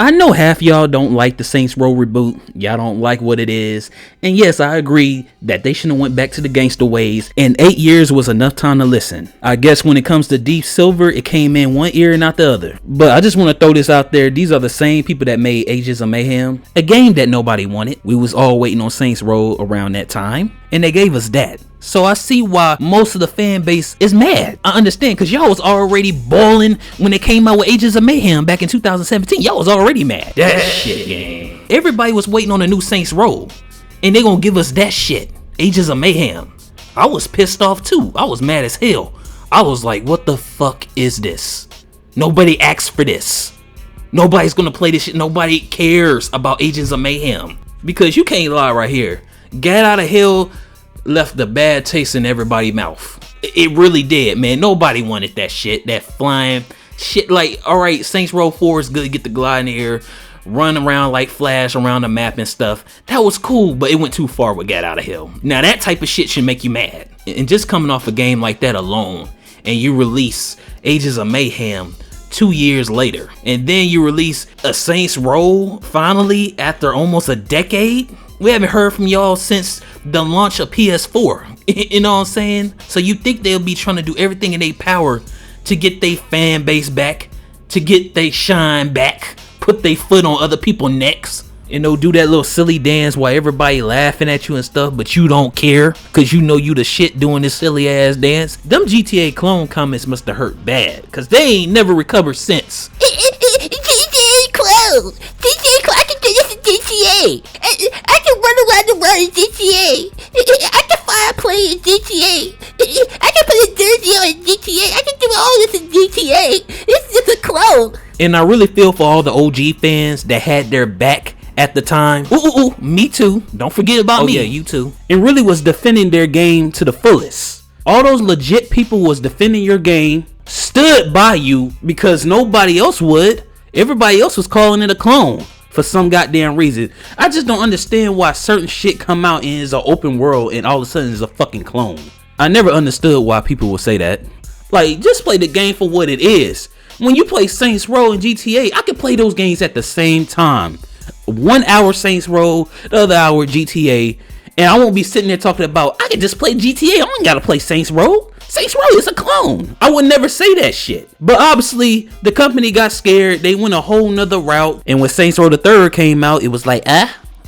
I know half y'all don't like the Saints Row reboot. Y'all don't like what it is. And yes, I agree that they shouldn't have went back to the gangster ways. And 8 years was enough time to listen. I guess when it comes to Deep Silver, it came in one ear and not the other. But I just want to throw this out there. These are the same people that made Agents of Mayhem, a game that nobody wanted. We was all waiting on Saints Row around that time, and they gave us that. So I see why most of the fan base is mad. I understand, because y'all was already balling when they came out with Agents of Mayhem back in 2017. Y'all was already mad. That shit game. Everybody was waiting on a new Saints Row, and they gonna give us that shit. Agents of Mayhem. I was pissed off too. I was mad as hell. I was like, what the fuck is this? Nobody asked for this. Nobody's gonna play this shit. Nobody cares about Agents of Mayhem. Because you can't lie right here. Get Out of Hell left a bad taste in everybody's mouth. It really did, man. Nobody wanted that shit, that flying shit. Like, alright, Saints Row 4 is good, get the glide in the air, run around like Flash around the map and stuff. That was cool, but it went too far with Get Out of Hell. Now that type of shit should make you mad. And just coming off a game like that alone, and you release Agents of Mayhem 2 years later, and then you release a Saints Row finally after almost a decade. We haven't heard from y'all since the launch of PS4. You know what I'm saying? So you think they'll be trying to do everything in their power to get their fan base back, to get their shine back, put their foot on other people's necks, you know, do that little silly dance while everybody laughing at you and stuff, but you don't care because you know you the shit doing this silly ass dance. Them GTA clone comments must have hurt bad because they ain't never recovered since. GTA clone! GTA clone! I can do this in GTA! I can run around the world in GTA! I can fire a plane in GTA! I can put a jersey on in GTA! I can do all this in GTA! It's just a clone! And I really feel for all the OG fans that had their back at the time. Ooh, me too. Don't forget about me. Oh yeah, you too. And really was defending their game to the fullest. All those legit people was defending your game, stood by you because nobody else would. Everybody else was calling it a clone for some goddamn reason. I just don't understand why certain shit come out and is an open world and all of a sudden is a fucking clone. I never understood why people would say that. Like, just play the game for what it is. When you play Saints Row and GTA, I can play those games at the same time. 1 hour Saints Row, the other hour GTA, and I won't be sitting there talking about I can just play GTA. I don't gotta play Saints Row. Saints Row is a clone. I would never say that shit. But obviously, the company got scared. They went a whole nother route. And when Saints Row the 3rd came out, it was like,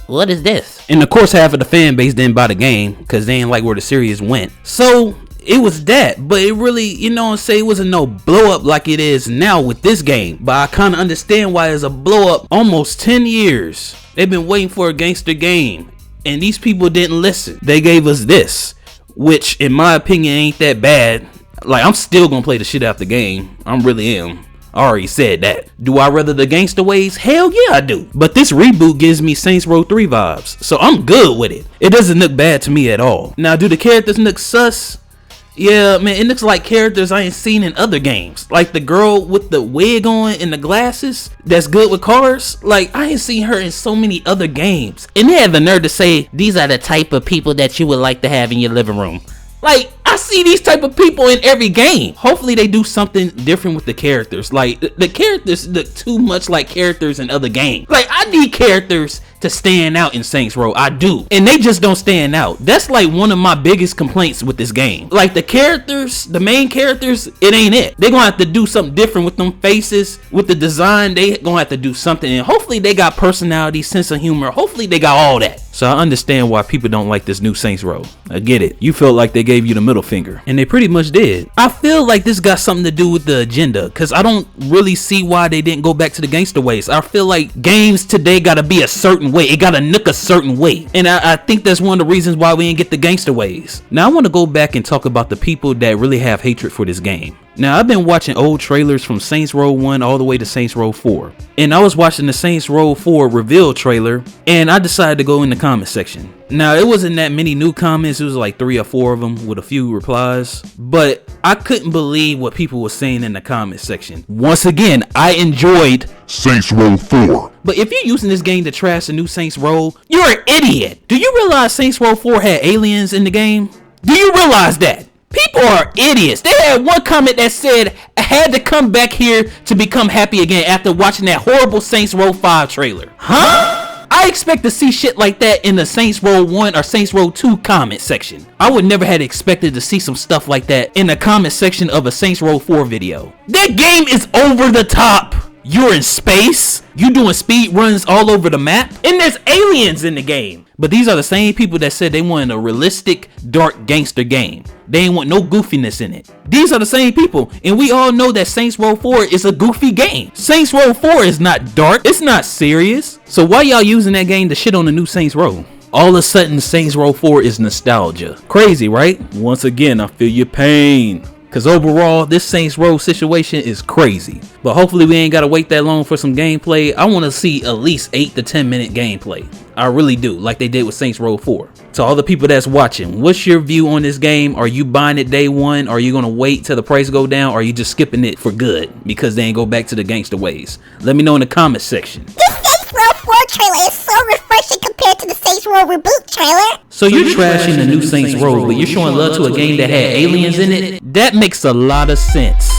what is this? And of course, half of the fan base didn't buy the game because they didn't like where the series went. So it was that, but it really, you know what I'm saying, it wasn't no blow up like it is now with this game. But I kind of understand why it's a blow up. Almost 10 years they've been waiting for a gangster game, and these people didn't listen. They gave us this, which in my opinion ain't that bad. Like, I'm still gonna play the shit out the game. I really am. I already said that. Do I rather the gangster ways? Hell yeah, I do. But this reboot gives me Saints Row 3 vibes, so I'm good with it. It doesn't look bad to me at all. Now, do the characters look sus? Yeah, man, it looks like characters I ain't seen in other games. Like the girl with the wig on and the glasses that's good with cars. Like, I ain't seen her in so many other games. And they have the nerve to say, these are the type of people that you would like to have in your living room. Like, I see these type of people in every game. Hopefully they do something different with the characters. Like, the characters look too much like characters in other games. Like, I need characters to stand out in Saints Row. I do. And they just don't stand out. That's like one of my biggest complaints with this game. Like, the characters, the main characters, it ain't it. They're gonna have to do something different with them faces, with the design. They gonna have to do something. And hopefully they got personality, sense of humor. Hopefully they got all that. So I understand why people don't like this new Saints Row. I get it. You felt like they gave you the middle finger, and they pretty much did. I feel like this got something to do with the agenda, because I don't really see why they didn't go back to the gangster ways. I feel like games today gotta be a certain way. It gotta look a certain way. And I think that's one of the reasons why we didn't get the gangster ways. Now I want to go back and talk about the people that really have hatred for this game. Now, I've been watching old trailers from Saints Row 1 all the way to Saints Row 4. And I was watching the Saints Row 4 reveal trailer, and I decided to go in the comment section. Now, it wasn't that many new comments. It was like 3 or 4 of them with a few replies. But I couldn't believe what people were saying in the comment section. Once again, I enjoyed Saints Row 4. But if you're using this game to trash the new Saints Row, you're an idiot. Do you realize Saints Row 4 had aliens in the game? Do you realize that? People are idiots. They had one comment that said, I had to come back here to become happy again after watching that horrible Saints Row 5 trailer. Huh? I expect to see shit like that in the Saints Row 1 or Saints Row 2 comment section. I would never have expected to see some stuff like that in the comment section of a Saints Row 4 video. That game is over the top. You're in space, you doing speed runs all over the map, and there's aliens in the game. But these are the same people that said they wanted a realistic, dark gangster game. They ain't want no goofiness in it. These are the same people, and we all know that Saints Row 4 is a goofy game. Saints Row 4 is not dark, it's not serious. So why y'all using that game to shit on the new Saints Row? All of a sudden, Saints Row 4 is nostalgia. Crazy, right? Once again, I feel your pain. Cause overall, this Saints Row situation is crazy. But hopefully we ain't gotta wait that long for some gameplay. I wanna see at least 8 to 10 minute gameplay. I really do, like they did with Saints Row 4. To all the people that's watching, what's your view on this game? Are you buying it day one? Are you gonna wait till the price go down? Or are you just skipping it for good because they ain't go back to the gangster ways? Let me know in the comment section. This Saints Row 4 trailer is so refreshing compared to the Saints Row Reboot trailer. So you're trashing the new Saints Row, but you're showing love to a game that had aliens in it? That makes a lot of sense.